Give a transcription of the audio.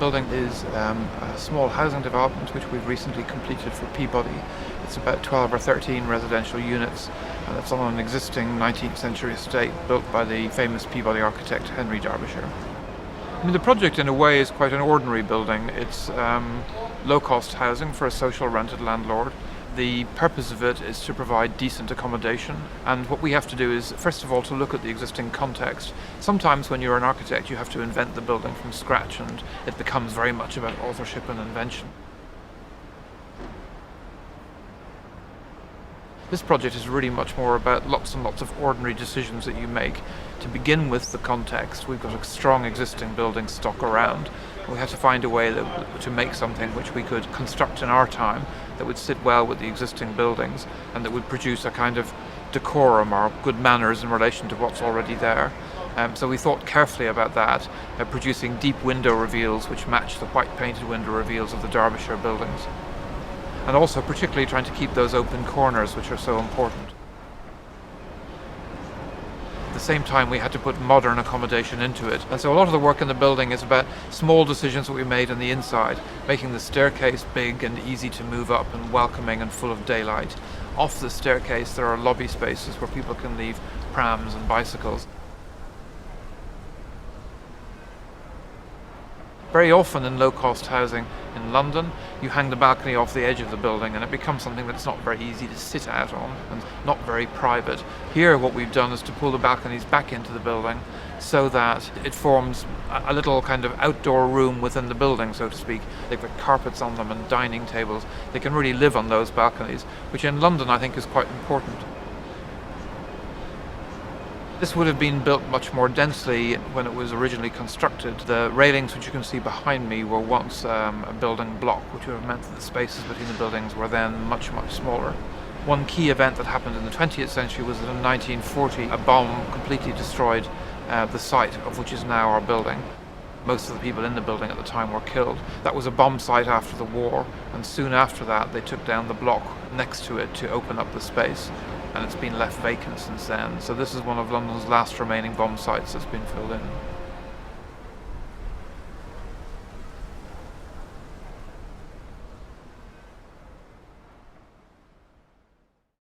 building is a small housing development which we've recently completed for Peabody. It's about 12 or 13 residential units, and it's on an existing 19th century estate built by the famous Peabody architect Henry Darbishire. I mean, the project in a way is quite an ordinary building. It's low-cost housing for a social rented landlord. The purpose of it is to provide decent accommodation, and what we have to do is, first of all, to look at the existing context. Sometimes when you're an architect you have to invent the building from scratch, and it becomes very much about authorship and invention. This project is really much more about lots and lots of ordinary decisions that you make. To begin with the context, we've got a strong existing building stock around. We had to find a way to make something which we could construct in our time that would sit well with the existing buildings and that would produce a kind of decorum or good manners in relation to what's already there. So we thought carefully about that, producing deep window reveals which match the white painted window reveals of the Darbishire buildings. And also particularly trying to keep those open corners which are so important. At the same time we had to put modern accommodation into it, and so a lot of the work in the building is about small decisions that we made on the inside, making the staircase big and easy to move up and welcoming and full of daylight. Off the staircase there are lobby spaces where people can leave prams and bicycles. Very often in low-cost housing in London, you hang the balcony off the edge of the building and it becomes something that's not very easy to sit out on and not very private. Here what we've done is to pull the balconies back into the building so that it forms a little kind of outdoor room within the building, so to speak. They've got carpets on them and dining tables. They can really live on those balconies, which in London I think is quite important. This would have been built much more densely when it was originally constructed. The railings which you can see behind me were once a building block, which would have meant that the spaces between the buildings were then much smaller. One key event that happened in the 20th century was that in 1940 a bomb completely destroyed the site of which is now our building. Most of the people in the building at the time were killed. That was a bomb site after the war, and soon after that they took down the block next to it to open up the space, and it's been left vacant since then. So this is one of London's last remaining bomb sites that's been filled in.